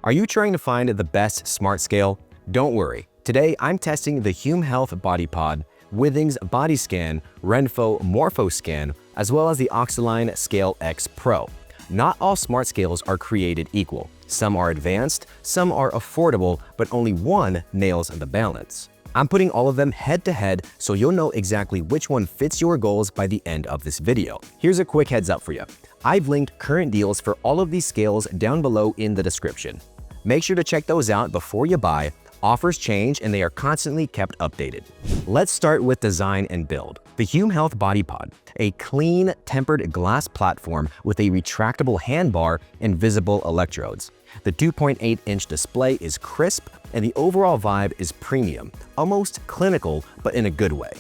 Are you trying to find the best smart scale? Don't worry. Today, I'm testing the Hume Health Body Pod, Withings Body Scan, Renpho Morphoscan, as well as the Oxiline Scale X Pro. Not all smart scales are created equal. Some are advanced, some are affordable, but only one nails the balance. I'm putting all of them head to head so you'll know exactly which one fits your goals by the end of this video. Here's a quick heads up for you. I've linked current deals for all of these scales down below in the description. Make sure to check those out before you buy. Offers change and they are constantly kept updated. Let's start with design and build. The Hume Health Body Pod, a clean, tempered glass platform with a retractable handbar and visible electrodes. The 2.8-inch display is crisp and the overall vibe is premium, almost clinical, but in a good way.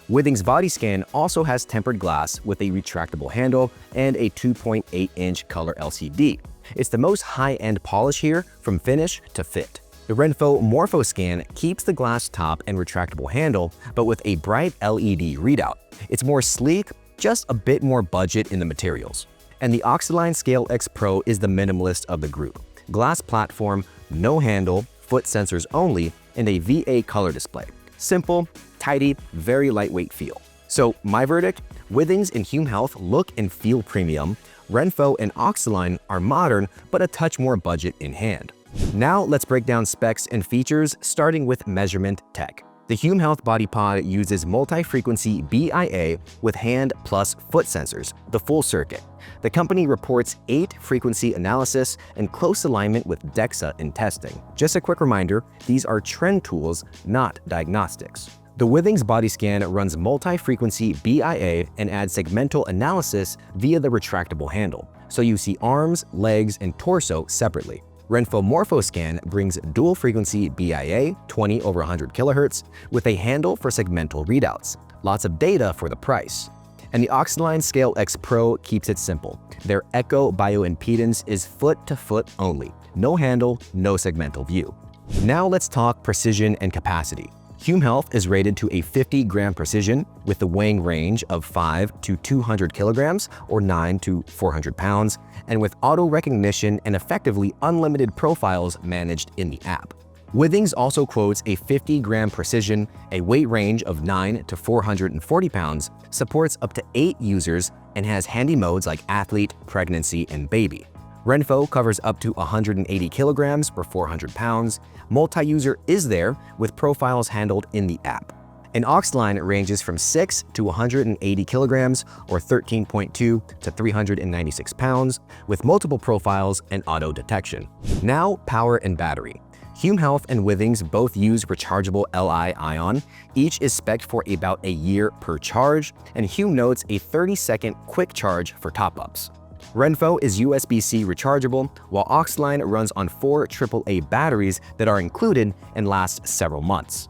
Withings Body Scan also has tempered glass with a retractable handle and a 2.8-inch color LCD. It's the most high-end polish here, from finish to fit. The Renpho Morphoscan keeps the glass top and retractable handle, but with a bright LED readout. It's more sleek, just a bit more budget in the materials. And the Oxiline Scale X Pro is the minimalist of the group. Glass platform, no handle, foot sensors only, and a VA color display. Simple, tidy, very lightweight feel. So my verdict, Withings and Hume Health look and feel premium. Renpho and Oxiline are modern, but a touch more budget in hand. Now let's break down specs and features, starting with measurement tech. The Hume Health Body Pod uses multi-frequency BIA with hand plus foot sensors, the full circuit. The company reports 8 frequency analysis and close alignment with DEXA in testing. Just a quick reminder, these are trend tools, not diagnostics. The Withings Body Scan runs multi-frequency BIA and adds segmental analysis via the retractable handle, so you see arms, legs, and torso separately. Renpho Morphoscan brings dual-frequency BIA 20/100 kHz with a handle for segmental readouts. Lots of data for the price. And the Oxiline Scale X Pro keeps it simple. Their echo bioimpedance is foot-to-foot only. No handle, no segmental view. Now let's talk precision and capacity. Hume Health is rated to a 50-gram precision with the weighing range of 5 to 200 kilograms or 9 to 400 pounds, and with auto recognition and effectively unlimited profiles managed in the app. Withings also quotes a 50-gram precision, a weight range of 9 to 440 pounds, supports up to 8 users, and has handy modes like athlete, pregnancy, and baby. Renpho covers up to 180 kilograms or 400 pounds. Multi-user is there with profiles handled in the app. And Oxiline ranges from 6 to 180 kilograms or 13.2 to 396 pounds with multiple profiles and auto detection. Now, power and battery. Hume Health and Withings both use rechargeable Li-ion. Each is spec'd for about a year per charge, and Hume notes a 30-second quick charge for top-ups. Renpho is USB-C rechargeable, while Oxiline runs on 4 AAA batteries that are included and last several months.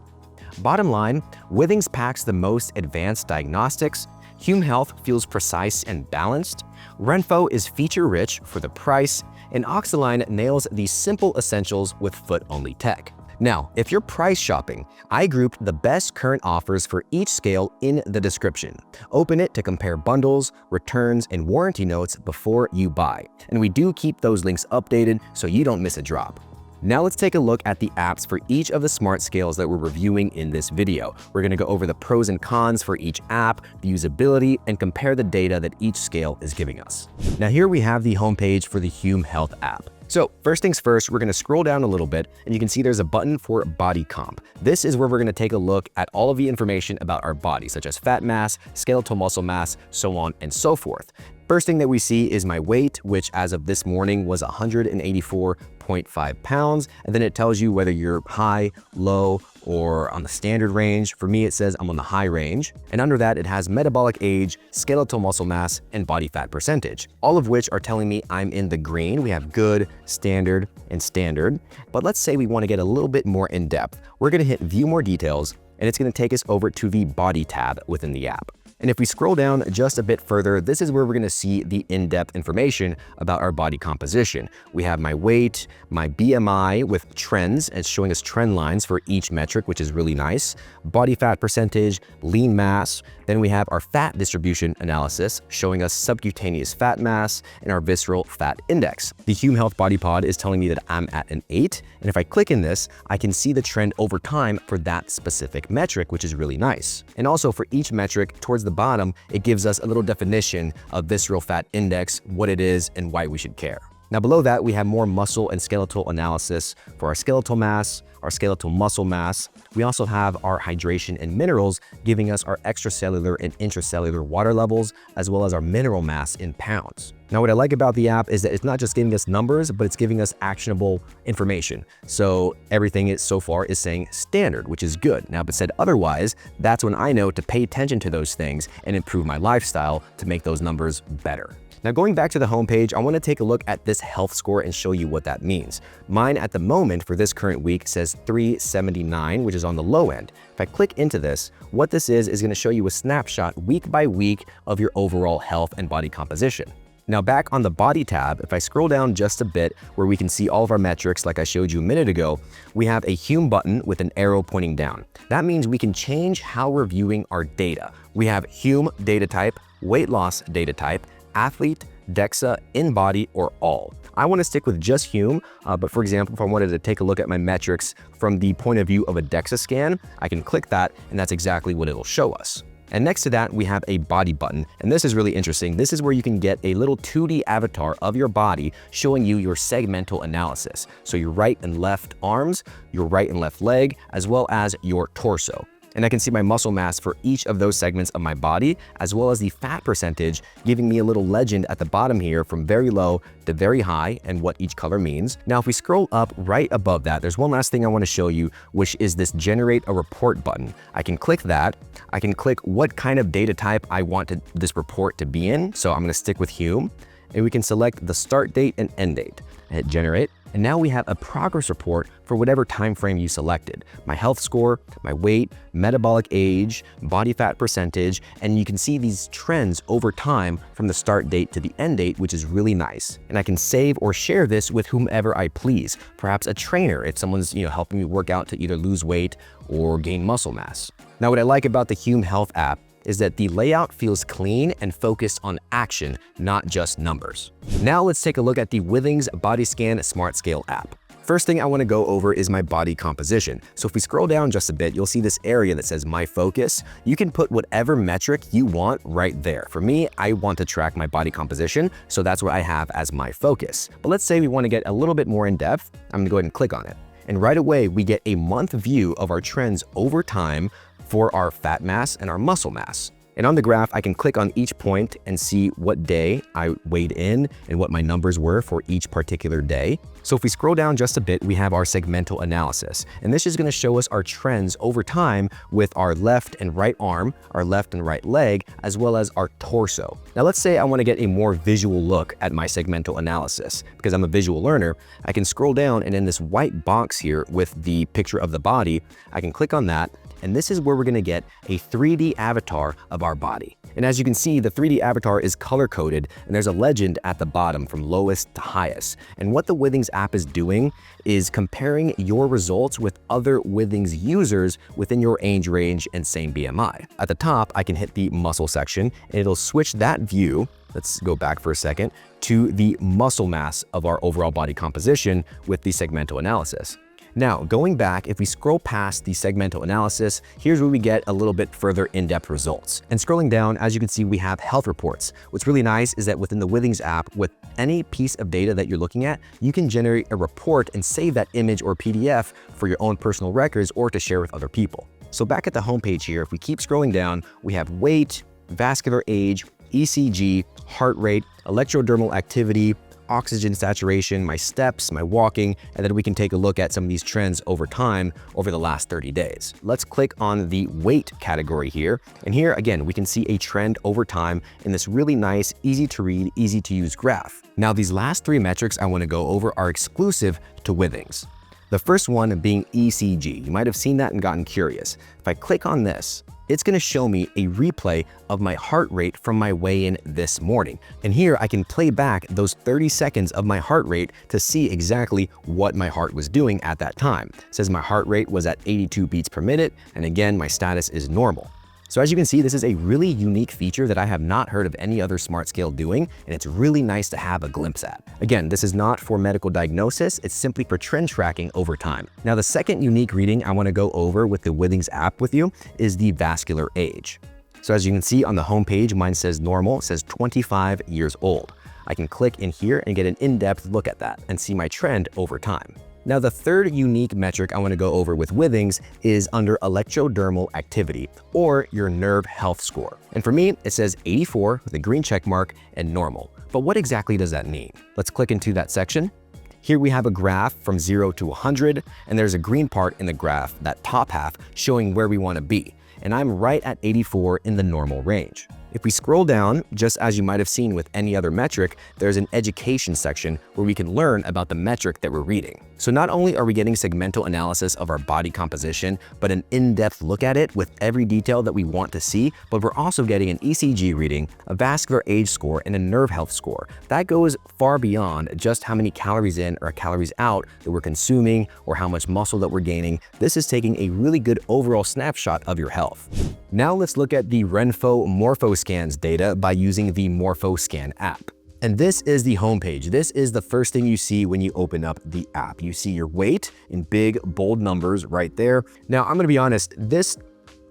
Bottom line, Withings packs the most advanced diagnostics, Hume Health feels precise and balanced, Renpho is feature-rich for the price, and Oxiline nails the simple essentials with foot-only tech. Now, if you're price shopping, I grouped the best current offers for each scale in the description. Open it to compare bundles, returns, and warranty notes before you buy. And we do keep those links updated so you don't miss a drop. Now let's take a look at the apps for each of the smart scales that we're reviewing in this video. We're going to go over the pros and cons for each app, the usability, and compare the data that each scale is giving us. Now here we have the homepage for the Hume Health app. So first things first, we're going to scroll down a little bit and you can see there's a button for body comp. This is where we're going to take a look at all of the information about our body, such as fat mass, skeletal muscle mass, so on and so forth. First thing that we see is my weight, which as of this morning was 184.5 pounds. And then it tells you whether you're high, low, or on the standard range. For me, it says I'm on the high range. And under that, it has metabolic age, skeletal muscle mass, and body fat percentage, all of which are telling me I'm in the green. We have good, standard, and standard. But let's say we want to get a little bit more in depth. We're going to hit view more details, and it's going to take us over to the body tab within the app. And if we scroll down just a bit further, this is where we're going to see the in-depth information about our body composition. We have my weight, my BMI with trends, it's showing us trend lines for each metric, which is really nice. Body fat percentage, lean mass, Then we have our fat distribution analysis showing us subcutaneous fat mass and our visceral fat index. The Hume Health Body Pod is telling me that I'm at an 8, and if I click in this, I can see the trend over time for that specific metric, which is really nice. And also for each metric towards the bottom, it gives us a little definition of visceral fat index, what it is, and why we should care. Now below that, we have more muscle and skeletal analysis for our skeletal mass, our skeletal muscle mass. We also have our hydration and minerals, giving us our extracellular and intracellular water levels, as well as our mineral mass in pounds. Now, what I like about the app is that it's not just giving us numbers, but it's giving us actionable information. So everything so far is saying standard, which is good. Now, if it said otherwise, that's when I know to pay attention to those things and improve my lifestyle to make those numbers better. Now, going back to the homepage, I want to take a look at this health score and show you what that means. Mine at the moment for this current week says 379, which is on the low end. If I click into this, what this is going to show you a snapshot week by week of your overall health and body composition. Now back on the body tab, if I scroll down just a bit where we can see all of our metrics like I showed you a minute ago, we have a Hume button with an arrow pointing down. That means we can change how we're viewing our data. We have Hume data type, weight loss data type, athlete, DEXA, in-body, or all. I want to stick with just Hume, but for example, if I wanted to take a look at my metrics from the point of view of a DEXA scan, I can click that and that's exactly what it'll show us. And next to that, we have a body button. And this is really interesting. This is where you can get a little 2D avatar of your body showing you your segmental analysis. So your right and left arms, your right and left leg, as well as your torso. And I can see my muscle mass for each of those segments of my body, as well as the fat percentage, giving me a little legend at the bottom here from very low to very high and what each color means. Now, if we scroll up right above that, there's one last thing I want to show you, which is this generate a report button. I can click that. I can click what kind of data type I want this report to be in. So I'm going to stick with Hume, and we can select the start date and end date. I hit generate. And now we have a progress report for whatever time frame you selected. My health score, my weight, metabolic age, body fat percentage, and you can see these trends over time from the start date to the end date, which is really nice. And I can save or share this with whomever I please, perhaps a trainer if someone's helping me work out to either lose weight or gain muscle mass. Now, what I like about the Hume Health app is that the layout feels clean and focused on action, not just numbers. Now let's take a look at the Withings Body Scan Smart Scale app. First thing I want to go over is my body composition. So if we scroll down just a bit, you'll see this area that says My Focus. You can put whatever metric you want right there. For me, I want to track my body composition, so that's what I have as my focus. But let's say we want to get a little bit more in depth. I'm going to go ahead and click on it. And right away, we get a month view of our trends over time for our fat mass and our muscle mass. And on the graph, I can click on each point and see what day I weighed in and what my numbers were for each particular day. So if we scroll down just a bit, we have our segmental analysis. And this is going to show us our trends over time with our left and right arm, our left and right leg, as well as our torso. Now let's say I want to get a more visual look at my segmental analysis. Because I'm a visual learner, I can scroll down and in this white box here with the picture of the body, I can click on that. And this is where we're going to get a 3D avatar of our body. And as you can see, the 3D avatar is color-coded, and there's a legend at the bottom from lowest to highest. And what the Withings app is doing is comparing your results with other Withings users within your age range and same BMI. At the top, I can hit the muscle section, and it'll switch that view. Let's go back for a second to the muscle mass of our overall body composition with the segmental analysis. Now, going back, if we scroll past the segmental analysis, here's where we get a little bit further in-depth results. And scrolling down, as you can see, we have health reports. What's really nice is that within the Withings app, with any piece of data that you're looking at, you can generate a report and save that image or PDF for your own personal records or to share with other people. So back at the homepage here, if we keep scrolling down, we have weight, vascular age, ECG, heart rate, electrodermal activity, oxygen saturation, my steps, my walking, and then we can take a look at some of these trends over time over the last 30 days. Let's click on the weight category here. And here again, we can see a trend over time in this really nice, easy to read, easy to use graph. Now these last three metrics I want to go over are exclusive to Withings. The first one being ECG. You might have seen that and gotten curious. If I click on this, it's going to show me a replay of my heart rate from my weigh-in this morning. And here I can play back those 30 seconds of my heart rate to see exactly what my heart was doing at that time. It says my heart rate was at 82 beats per minute, and again, my status is normal. So as you can see, this is a really unique feature that I have not heard of any other smart scale doing, and it's really nice to have a glimpse at. Again, this is not for medical diagnosis, it's simply for trend tracking over time. Now, the second unique reading I want to go over with the Withings app with you is the vascular age. So as you can see on the homepage, mine says normal, it says 25 years old. I can click in here and get an in-depth look at that and see my trend over time. Now, the third unique metric I want to go over with Withings is under electrodermal activity, or your nerve health score. And for me, it says 84 with a green check mark and normal. But what exactly does that mean? Let's click into that section. Here we have a graph from 0 to 100, and there's a green part in the graph, that top half, showing where we want to be. And I'm right at 84 in the normal range. If we scroll down, just as you might have seen with any other metric, there's an education section where we can learn about the metric that we're reading. So not only are we getting segmental analysis of our body composition, but an in-depth look at it with every detail that we want to see, but we're also getting an ECG reading, a vascular age score, and a nerve health score. That goes far beyond just how many calories in or calories out that we're consuming or how much muscle that we're gaining. This is taking a really good overall snapshot of your health. Now let's look at the Renpho Morphoscan's data by using the Morphoscan app. And this is the homepage. This is the first thing you see when you open up the app. You see your weight in big, bold numbers right there. Now, I'm gonna be honest, this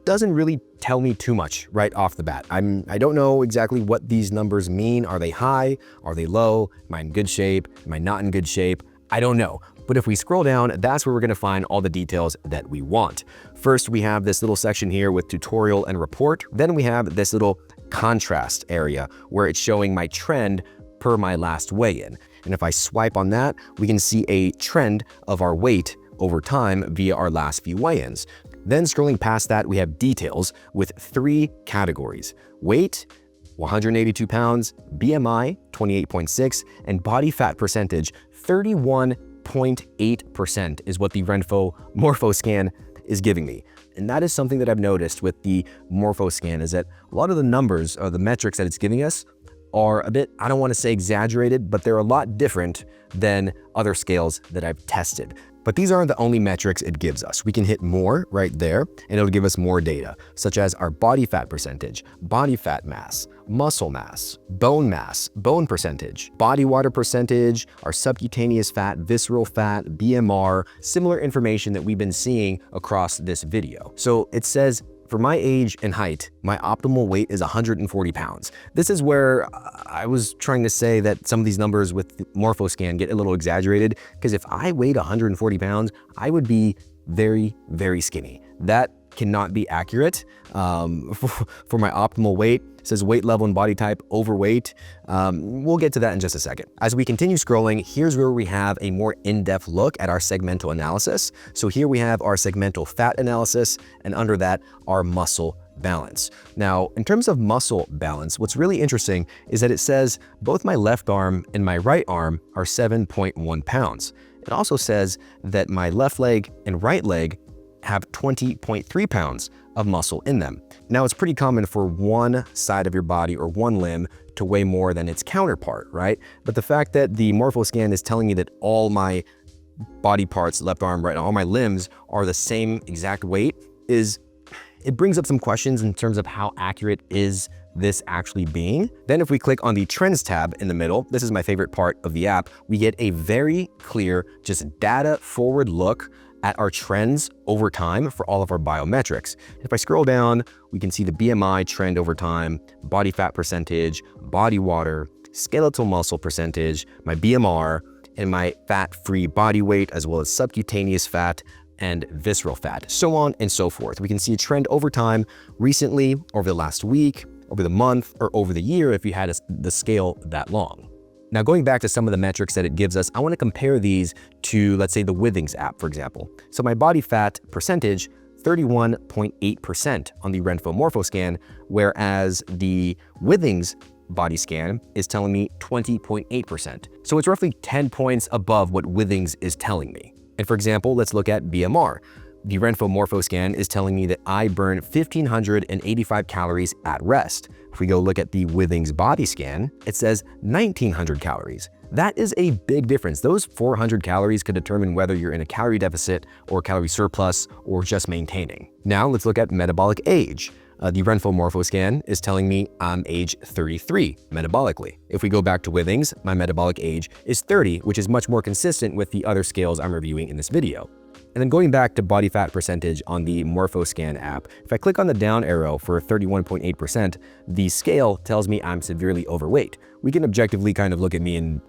doesn't really tell me too much right off the bat. I don't know exactly what these numbers mean. Are they high? Are they low? Am I in good shape? Am I not in good shape? I don't know. But if we scroll down, that's where we're gonna find all the details that we want. First, we have this little section here with tutorial and report. Then we have this little contrast area where it's showing my trend per my last weigh-in. And if I swipe on that, we can see a trend of our weight over time via our last few weigh-ins. Then scrolling past that, we have details with 3 categories: weight, 182 pounds, BMI, 28.6, and body fat percentage, 31.8% is what the Renpho Morphoscan is giving me. And that is something that I've noticed with the Morphoscan, is that a lot of the numbers or the metrics that it's giving us are a bit, I don't want to say exaggerated, but they're a lot different than other scales that I've tested. But these aren't the only metrics it gives us. We can hit more right there, and it'll give us more data, such as our body fat percentage, body fat mass, muscle mass, bone percentage, body water percentage, our subcutaneous fat, visceral fat, BMR, similar information that we've been seeing across this video. So it says, for my age and height, my optimal weight is 140 pounds. This is where I was trying to say that some of these numbers with Morphoscan get a little exaggerated, because if I weighed 140 pounds, I would be very, very skinny. That cannot be accurate for my optimal weight. It says weight level and body type, overweight. We'll get to that in just a second. As we continue scrolling, here's where we have a more in-depth look at our segmental analysis. So here we have our segmental fat analysis, and under that, our muscle balance. Now, in terms of muscle balance, what's really interesting is that it says both my left arm and my right arm are 7.1 pounds. It also says that my left leg and right leg have 20.3 pounds of muscle in them. Now, it's pretty common for one side of your body or one limb to weigh more than its counterpart, right? But the fact that the Morphoscan is telling me that all my body parts, left arm, right, all my limbs are the same exact weight it brings up some questions in terms of how accurate is this actually being. Then if we click on the Trends tab in the middle, this is my favorite part of the app, we get a very clear, just data forward look at our trends over time for all of our biometrics. If I scroll down, we can see the BMI trend over time, body fat percentage, body water, skeletal muscle percentage, my BMR, and my fat-free body weight, as well as subcutaneous fat and visceral fat, so on and so forth. We can see a trend over time, recently, over the last week, over the month, or over the year if you had the scale that long. Now, going back to some of the metrics that it gives us, I want to compare these to, let's say, the Withings app, for example. So my body fat percentage, 31.8% on the Renpho Morphoscan, whereas the Withings Body Scan is telling me 20.8%. So it's roughly 10 points above what Withings is telling me. And for example, let's look at BMR. The Renpho Morphoscan is telling me that I burn 1,585 calories at rest. If we go look at the Withings Body Scan, it says 1,900 calories. That is a big difference. Those 400 calories could determine whether you're in a calorie deficit or calorie surplus or just maintaining. Now let's look at metabolic age. The Renpho Morphoscan is telling me I'm age 33 metabolically. If we go back to Withings, my metabolic age is 30, which is much more consistent with the other scales I'm reviewing in this video. And then going back to body fat percentage on the Morphoscan app, if I click on the down arrow for 31.8%, the scale tells me I'm severely overweight. We can objectively kind of look at me and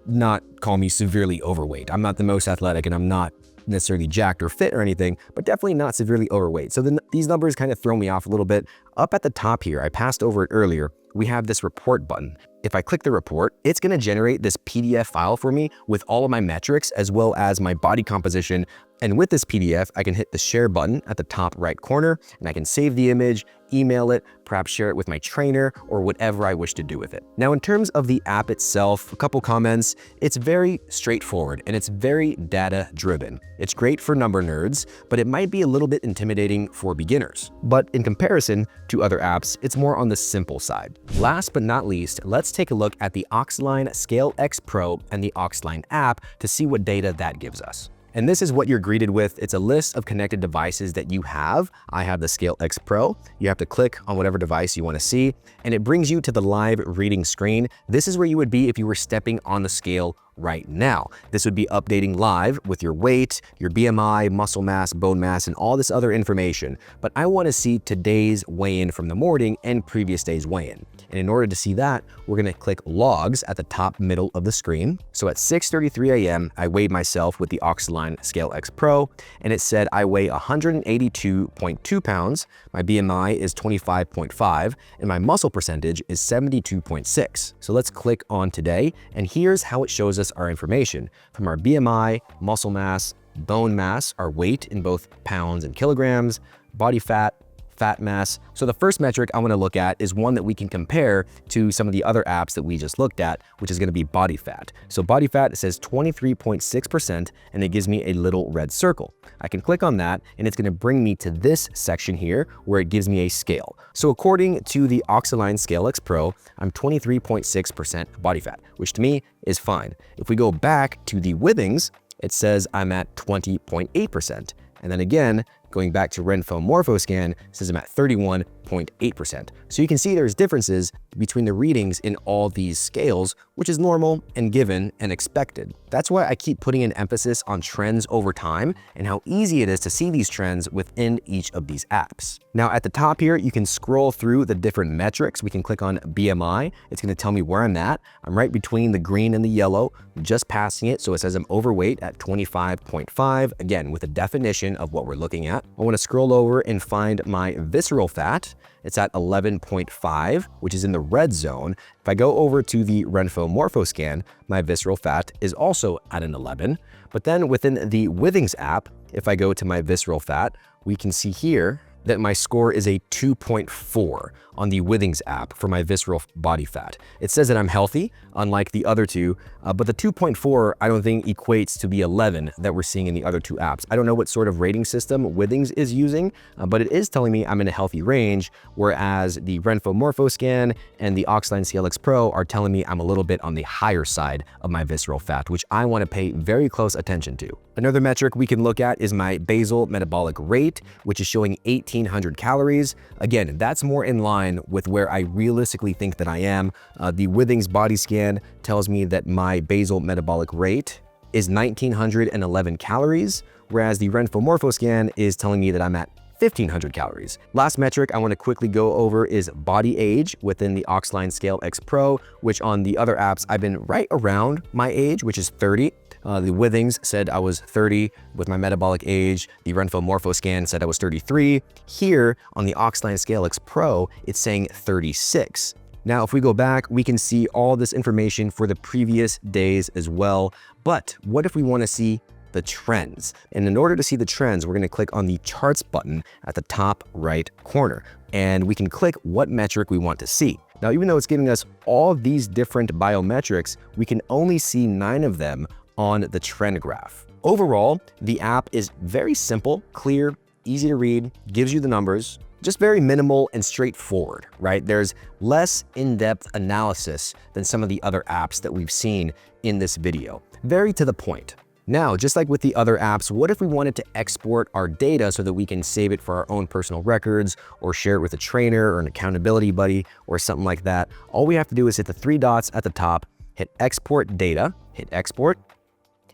not call me severely overweight. I'm not the most athletic and I'm not necessarily jacked or fit or anything, but definitely not severely overweight. So then these numbers kind of throw me off a little bit. Up at the top here, I passed over it earlier, we have this report button. If I click the report, it's gonna generate this PDF file for me with all of my metrics as well as my body composition. And with this PDF, I can hit the share button at the top right corner and I can save the image, email it, perhaps share it with my trainer or whatever I wish to do with it. Now, in terms of the app itself, a couple comments. It's very straightforward and it's very data driven. It's great for number nerds, but it might be a little bit intimidating for beginners. But in comparison to other apps, it's more on the simple side. Last but not least, let's take a look at the Oxiline Scale X Pro and the Oxiline app to see what data that gives us. And this is what you're greeted with. It's a list of connected devices that you have. I have the Scale X Pro. You have to click on whatever device you want to see, and it brings you to the live reading screen. This is where you would be if you were stepping on the scale right now. This would be updating live with your weight, your BMI, muscle mass, bone mass, and all this other information. But I want to see today's weigh-in from the morning and previous day's weigh-in. And in order to see that, we're going to click logs at the top middle of the screen. So at 6:33 a.m., I weighed myself with the Oxiline Scale X Pro, and it said I weigh 182.2 pounds, my BMI is 25.5, and my muscle percentage is 72.6. So let's click on today, and here's how it shows us our information from our BMI, muscle mass, bone mass, our weight in both pounds and kilograms, body fat, fat mass. So the first metric I want to look at is one that we can compare to some of the other apps that we just looked at, which is going to be body fat. So body fat, it says 23.6%, and it gives me a little red circle. I can click on that, and it's going to bring me to this section here where it gives me a scale. So according to the Oxiline Scale X Pro, I'm 23.6% body fat, which to me is fine. If we go back to the Withings, it says I'm at 20.8%. And then again, going back to Renpho Morphoscan, it says I'm at 31.8%. So you can see there's differences between the readings in all these scales, which is normal and given and expected. That's why I keep putting an emphasis on trends over time and how easy it is to see these trends within each of these apps. Now at the top here, you can scroll through the different metrics. We can click on BMI. It's going to tell me where I'm at. I'm right between the green and the yellow, just passing it. So it says I'm overweight at 25.5, again, with a definition of what we're looking at. I want to scroll over and find my visceral fat. It's at 11.5, which is in the red zone. If I go over to the Renpho Morphoscan, my visceral fat is also at an 11. But then within the Withings app, if I go to my visceral fat, we can see here that my score is a 2.4 on the Withings app for my visceral body fat. It says that I'm healthy, unlike the other two, but the 2.4 I don't think equates to the 11 that we're seeing in the other two apps. I don't know what sort of rating system Withings is using, but it is telling me I'm in a healthy range, whereas the Renpho Morphoscan and the Oxiline Scale X Pro are telling me I'm a little bit on the higher side of my visceral fat, which I want to pay very close attention to. Another metric we can look at is my basal metabolic rate, which is showing 1,800 calories. Again, that's more in line with where I realistically think that I am. The Withings Body Scan tells me that my basal metabolic rate is 1,911 calories, whereas the Renpho Morphoscan is telling me that I'm at 1,500 calories. Last metric I want to quickly go over is body age within the Oxiline Scale X Pro, which on the other apps I've been right around my age, which is 30. The Withings said I was 30 with my metabolic age. The Renpho Morphoscan said I was 33. Here on the Oxiline Scale X Pro, it's saying 36. Now, if we go back, we can see all this information for the previous days as well. But what if we want to see the trends? And in order to see the trends, we're going to click on the charts button at the top right corner, and we can click what metric we want to see. Now, even though it's giving us all these different biometrics, we can only see 9 of them on the trend graph. Overall, the app is very simple, clear, easy to read, gives you the numbers, just very minimal and straightforward, right? There's less in-depth analysis than some of the other apps that we've seen in this video. Very to the point. Now, just like with the other apps, what if we wanted to export our data so that we can save it for our own personal records or share it with a trainer or an accountability buddy or something like that? All we have to do is hit the three dots at the top, hit export data, hit export,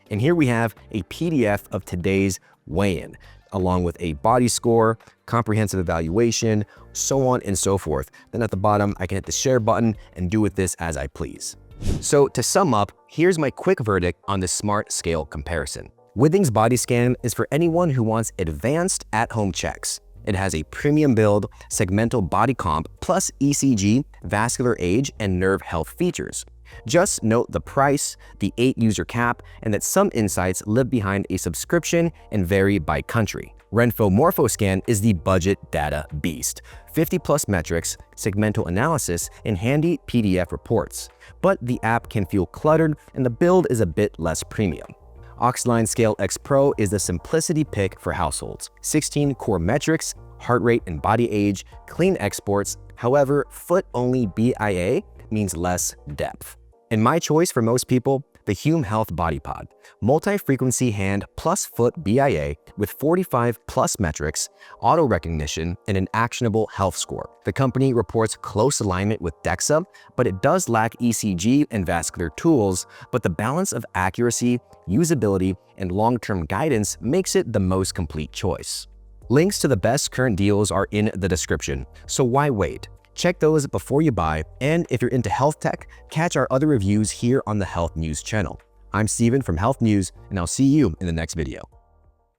and here we have a PDF of today's weigh-in, along with a body score, comprehensive evaluation, so on and so forth. Then at the bottom, I can hit the share button and do with this as I please. So to sum up, here's my quick verdict on the smart scale comparison. Withings Body Scan is for anyone who wants advanced at-home checks. It has a premium build, segmental body comp, plus ECG, vascular age, and nerve health features. Just note the price, the 8-user cap, and that some insights live behind a subscription and vary by country. Renpho Morphoscan is the budget data beast. 50+ metrics, segmental analysis, and handy PDF reports. But the app can feel cluttered and the build is a bit less premium. Oxiline Scale X Pro is the simplicity pick for households. 16 core metrics, heart rate and body age, clean exports. However, foot-only BIA means less depth. And my choice for most people, the Hume Health Body Pod. Multi-frequency hand plus foot BIA with 45+ metrics, auto recognition, and an actionable health score. The company reports close alignment with DEXA, but it does lack ECG and vascular tools, but the balance of accuracy, usability, and long-term guidance makes it the most complete choice. Links to the best current deals are in the description, so why wait? Check those before you buy, and if you're into health tech, catch our other reviews here on the Health News channel. I'm Steven from Health News, and I'll see you in the next video.